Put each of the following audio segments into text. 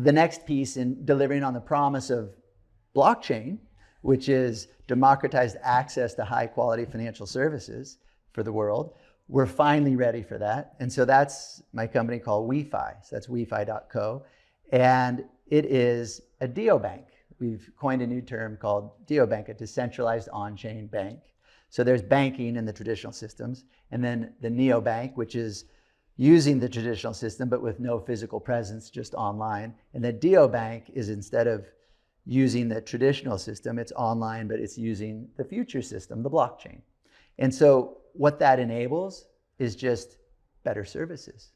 the next piece in delivering on the promise of blockchain, which is democratized access to high quality financial services for the world, we're finally ready for that. And so that's my company called WeFi. So that's wefi.co. And it is a neobank. We've coined a new term called neobank, a decentralized on-chain bank. So there's banking in the traditional systems, and then the neobank, which is using the traditional system, but with no physical presence, just online. And the neobank is, instead of using the traditional system, it's online, but it's using the future system, the blockchain. And so what that enables is just better services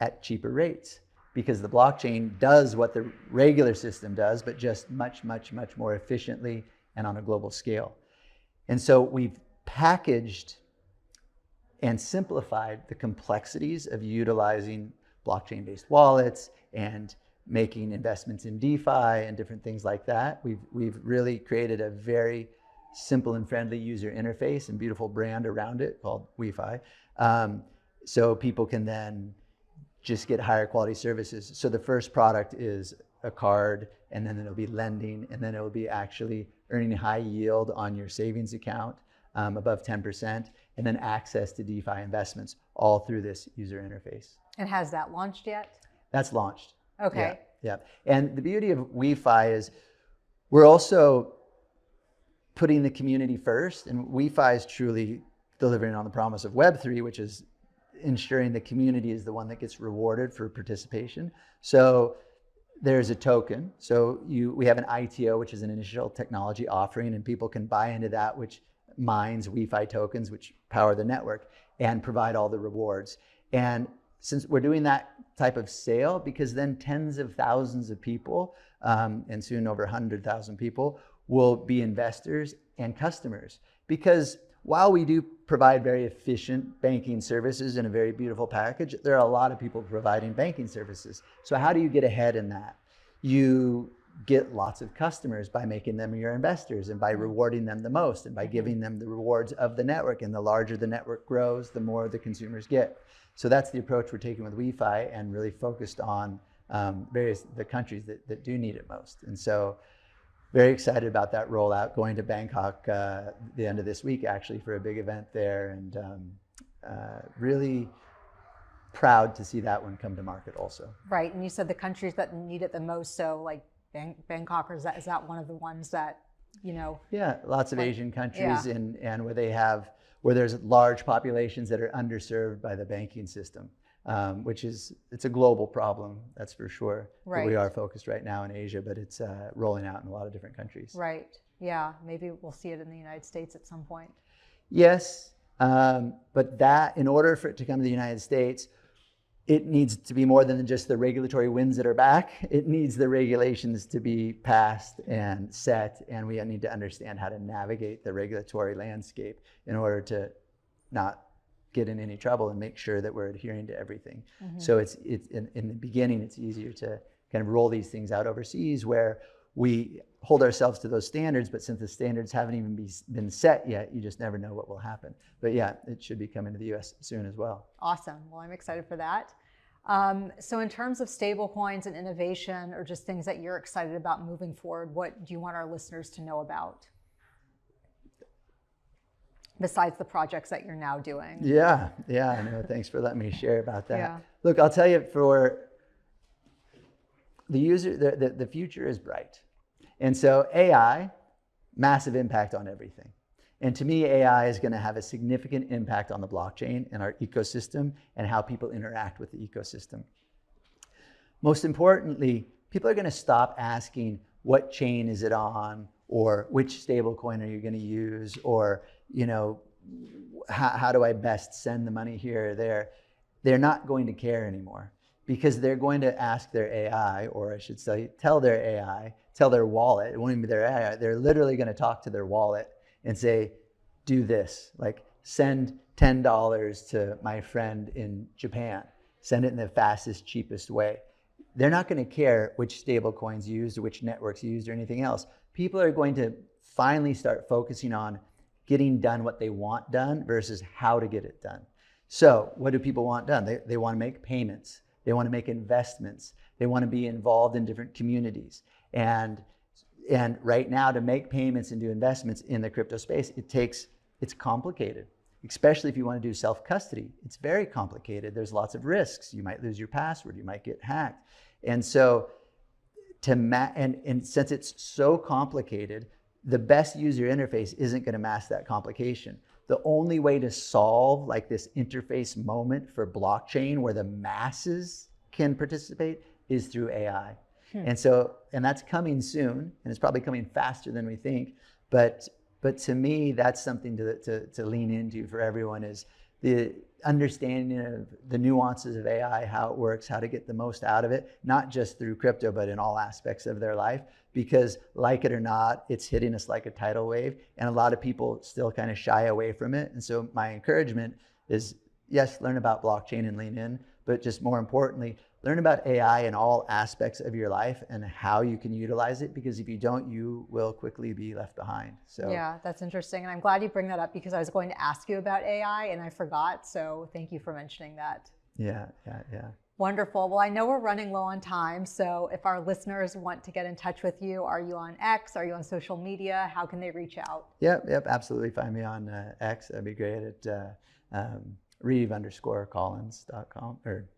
at cheaper rates, because the blockchain does what the regular system does, but just much, much, much more efficiently and on a global scale. And so we've packaged and simplified the complexities of utilizing blockchain-based wallets and making investments in DeFi and different things like that. We've really created a very simple and friendly user interface and beautiful brand around it called WeFi. So people can then just get higher quality services. So the first product is a card, and then it'll be lending, and then it'll be actually earning high yield on your savings account, above 10%, and then access to DeFi investments, all through this user interface. And has that launched yet? That's launched. Okay. Yeah. And the beauty of WeFi is we're also putting the community first, and WeFi is truly delivering on the promise of Web3, which is ensuring the community is the one that gets rewarded for participation. So there's a token. So we have an ITO, which is an initial technology offering, and people can buy into that, which mines WeFi tokens, which power the network and provide all the rewards. And since we're doing that type of sale, because then tens of thousands of people, and soon over 100,000 people, will be investors and customers. Because while we do provide very efficient banking services in a very beautiful package, there are a lot of people providing banking services. So how do you get ahead in that? You get lots of customers by making them your investors and by rewarding them the most and by giving them the rewards of the network. And the larger the network grows, the more the consumers get. So that's the approach we're taking with WeFi, and really focused on the countries that do need it most. And so very excited about that rollout, going to Bangkok the end of this week, actually, for a big event there, and really proud to see that one come to market also. Right, and you said the countries that need it the most, so like Bangkok, or is that one of the ones that, you know? Yeah, lots of Asian countries, and where there's large populations that are underserved by the banking system, which it's a global problem, that's for sure. Right. But we are focused right now in Asia, but it's rolling out in a lot of different countries. Right, yeah, maybe we'll see it in the United States at some point. Yes, but that, in order for it to come to the United States, it needs to be more than just the regulatory winds that are back. It needs the regulations to be passed and set, and we need to understand how to navigate the regulatory landscape in order to not get in any trouble and make sure that we're adhering to everything. Mm-hmm. So it's in the beginning, it's easier to kind of roll these things out overseas, where we hold ourselves to those standards, but since the standards haven't even been set yet, you just never know what will happen. But yeah, it should be coming to the US soon as well. Awesome. Well, I'm excited for that. So in terms of stablecoins and innovation, or just things that you're excited about moving forward, what do you want our listeners to know about, besides the projects that you're now doing? Yeah, I know. Thanks for letting me share about that. Yeah. Look, I'll tell you, for the user, the future is bright. And so AI, massive impact on everything. And to me, AI is going to have a significant impact on the blockchain and our ecosystem and how people interact with the ecosystem. Most importantly, people are going to stop asking what chain is it on, or which stablecoin are you going to use, or how do I best send the money here or there. They're not going to care anymore, because they're going to ask their AI, or I should say, tell their wallet. It won't even be their AI. They're literally going to talk to their wallet and say, do this, like send $10 to my friend in Japan. Send it in the fastest, cheapest way. They're not going to care which stable coins used or which networks used or anything else. People are going to finally start focusing on getting done what they want done versus how to get it done. So what do people want done? They want to make payments. They want to make investments. They want to be involved in different communities. And right now, to make payments and do investments in the crypto space, it's complicated, especially if you want to do self-custody. It's very complicated. There's lots of risks. You might lose your password. You might get hacked. And so, and since it's so complicated, the best user interface isn't going to mask that complication. The only way to solve like this interface moment for blockchain where the masses can participate is through AI. And that's coming soon, and it's probably coming faster than we think. But to me, that's something to lean into for everyone, is the understanding of the nuances of AI, how it works, how to get the most out of it, not just through crypto, but in all aspects of their life. Because like it or not, it's hitting us like a tidal wave, and a lot of people still kind of shy away from it. And so my encouragement is, yes, learn about blockchain and lean in, but just more importantly, learn about AI in all aspects of your life and how you can utilize it, because if you don't, you will quickly be left behind. So yeah, that's interesting. And I'm glad you bring that up, because I was going to ask you about AI and I forgot. So thank you for mentioning that. Yeah. Wonderful. Well, I know we're running low on time. So if our listeners want to get in touch with you, are you on X? Are you on social media? How can they reach out? Yep, absolutely. Find me on X. That'd be great at Reeve_Collins.com or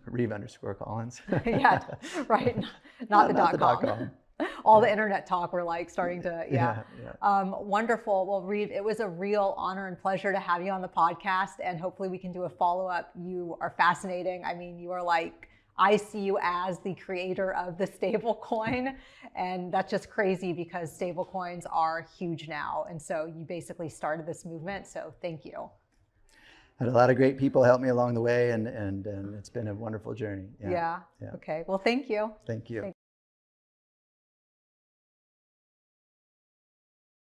Reeve_Collins. Yeah, right. Not the .com. All the internet talk, we're like starting to, yeah. Wonderful. Well, Reeve, it was a real honor and pleasure to have you on the podcast, and hopefully we can do a follow-up. You are fascinating. I mean, you are like, I see you as the creator of the stable coin, and that's just crazy because stable coins are huge now. And so you basically started this movement. So thank you. Had a lot of great people help me along the way, and it's been a wonderful journey. Yeah. Okay. Well, thank you. Thank you.